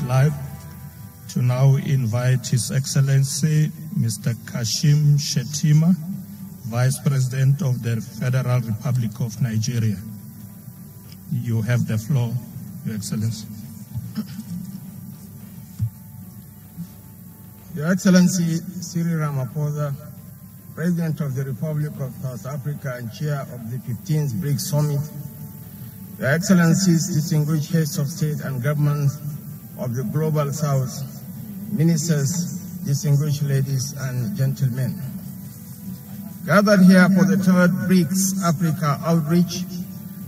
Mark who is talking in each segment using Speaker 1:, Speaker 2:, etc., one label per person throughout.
Speaker 1: would like to now invite His Excellency Mr. Kashim Shettima, Vice-President of the Federal Republic of Nigeria. You have the floor, Your Excellency.
Speaker 2: Your Excellency Cyril Ramaphosa, President of the Republic of South Africa and Chair of the 15th BRICS Summit, Your Excellencies, distinguished heads of state and government of the Global South, ministers, distinguished ladies and gentlemen. Gathered here for the third BRICS Africa outreach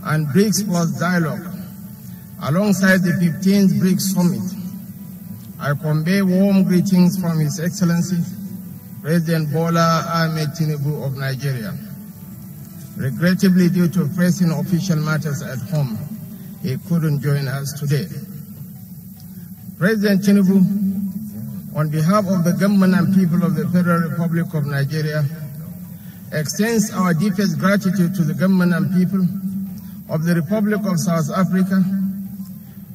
Speaker 2: and BRICS Plus dialogue, alongside the 15th BRICS Summit, I convey warm greetings from His Excellency, President Bola Tinubu of Nigeria. Regrettably, due to pressing official matters at home, he couldn't join us today. President Tinubu, on behalf of the government and people of the Federal Republic of Nigeria, extends our deepest gratitude to the government and people of the Republic of South Africa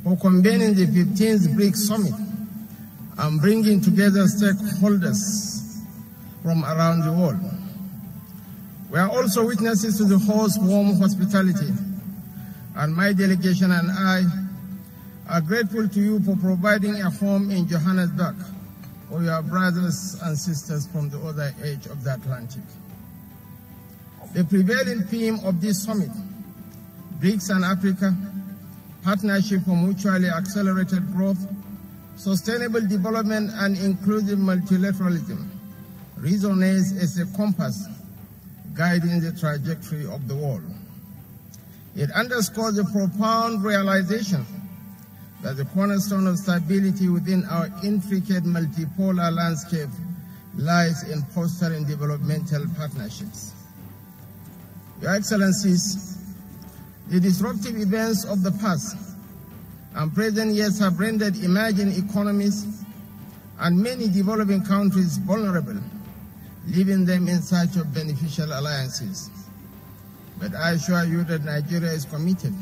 Speaker 2: for convening the 15th BRICS Summit and bringing together stakeholders from around the world. We are also witnesses to the host's warm hospitality, and my delegation and I are grateful to you for providing a home in Johannesburg for your brothers and sisters from the other edge of the Atlantic. The prevailing theme of this summit, BRICS and Africa, Partnership for Mutually Accelerated Growth, Sustainable Development and Inclusive Multilateralism, resonates as a compass guiding the trajectory of the world. It underscores the profound realization that the cornerstone of stability within our intricate multipolar landscape lies in fostering developmental partnerships. Your Excellencies, the disruptive events of the past and present years have rendered emerging economies and many developing countries vulnerable, leaving them in search of beneficial alliances. But I assure you that Nigeria is committed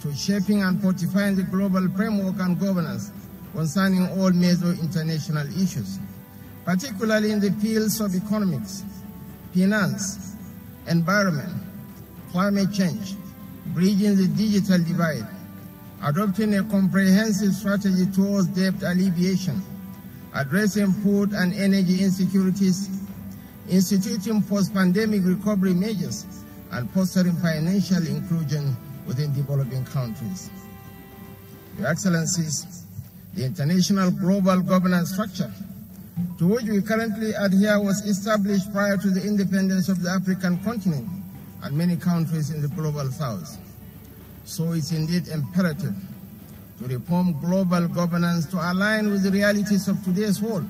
Speaker 2: to shaping and fortifying the global framework and governance concerning all major international issues, particularly in the fields of economics, finance, environment, climate change, bridging the digital divide, adopting a comprehensive strategy towards debt alleviation, addressing food and energy insecurities, instituting post-pandemic recovery measures, and fostering financial inclusion within developing countries. Your Excellencies, the international global governance structure to which we currently adhere was established prior to the independence of the African continent and many countries in the global south. So it's indeed imperative to reform global governance to align with the realities of today's world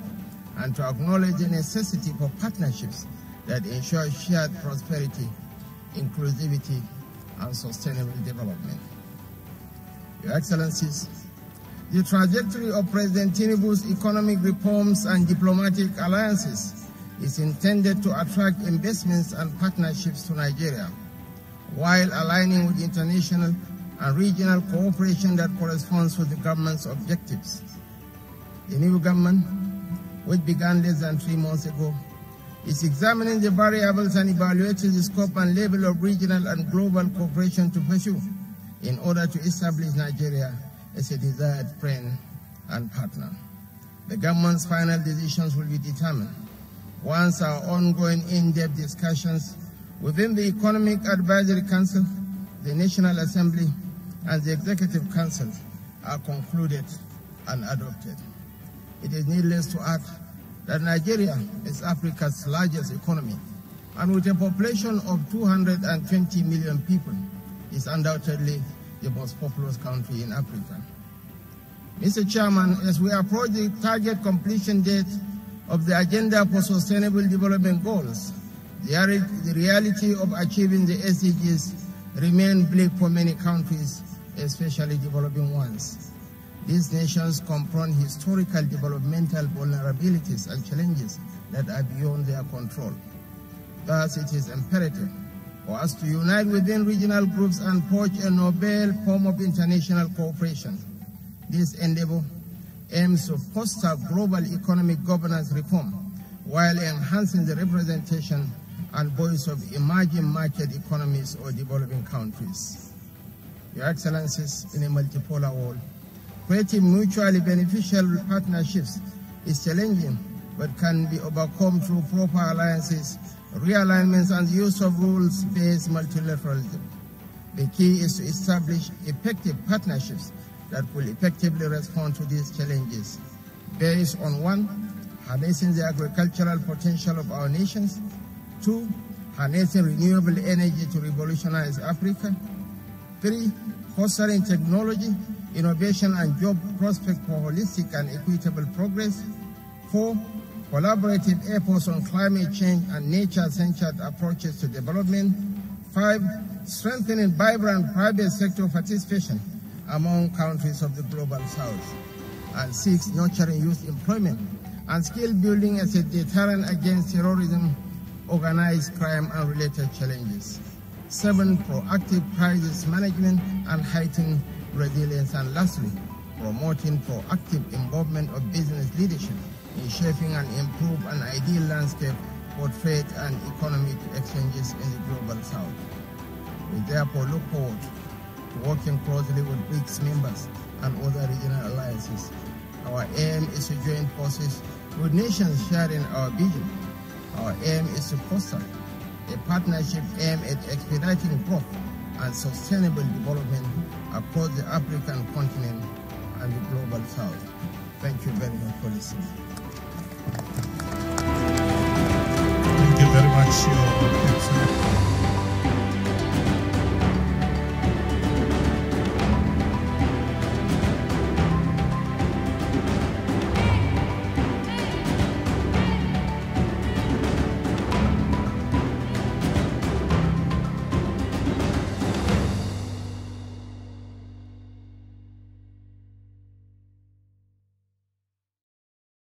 Speaker 2: and to acknowledge the necessity for partnerships that ensure shared prosperity, inclusivity, and sustainable development. Your Excellencies, the trajectory of President Tinubu's economic reforms and diplomatic alliances is intended to attract investments and partnerships to Nigeria, while aligning with international and regional cooperation that corresponds with the government's objectives. The new government, which began less than 3 months ago, is examining the variables and evaluating the scope and level of regional and global cooperation to pursue in order to establish Nigeria as a desired friend and partner. The government's final decisions will be determined once our ongoing in-depth discussions within the Economic Advisory Council, the National Assembly, and the Executive Council are concluded and adopted. It is needless to add that Nigeria is Africa's largest economy, and with a population of 220 million people, is undoubtedly the most populous country in Africa. Mr. Chairman, as we approach the target completion date of the Agenda for Sustainable Development Goals, the reality of achieving the SDGs remains bleak for many countries, especially developing ones. These nations confront historical developmental vulnerabilities and challenges that are beyond their control. Thus, it is imperative for us to unite within regional groups and forge a novel form of international cooperation. This endeavor aims to foster global economic governance reform while enhancing the representation and voice of emerging market economies or developing countries. Your Excellencies, in a multipolar world, creating mutually beneficial partnerships is challenging but can be overcome through proper alliances, realignments, and the use of rules-based multilateralism. The key is to establish effective partnerships that will effectively respond to these challenges, based on 1, harnessing the agricultural potential of our nations, 2, harnessing renewable energy to revolutionize Africa, 3, fostering technology, innovation, and job prospects for holistic and equitable progress, 4, collaborative efforts on climate change and nature-centered approaches to development, 5, strengthening vibrant private sector participation among countries of the Global South, and 6, nurturing youth employment and skill building as a deterrent against terrorism, organized crime, and related challenges, 7, proactive crisis management and heightened resilience, and lastly, promoting proactive involvement of business leadership in shaping an improved and ideal landscape for trade and economic exchanges in the Global South. We therefore look forward to working closely with BRICS members and other regional alliances. Our aim is to join forces with nations sharing our vision. Our aim is to foster a partnership aimed at expediting growth and sustainable development across the African continent and the Global South. Thank you very much for listening.
Speaker 1: Thank you very much, Your Excellency.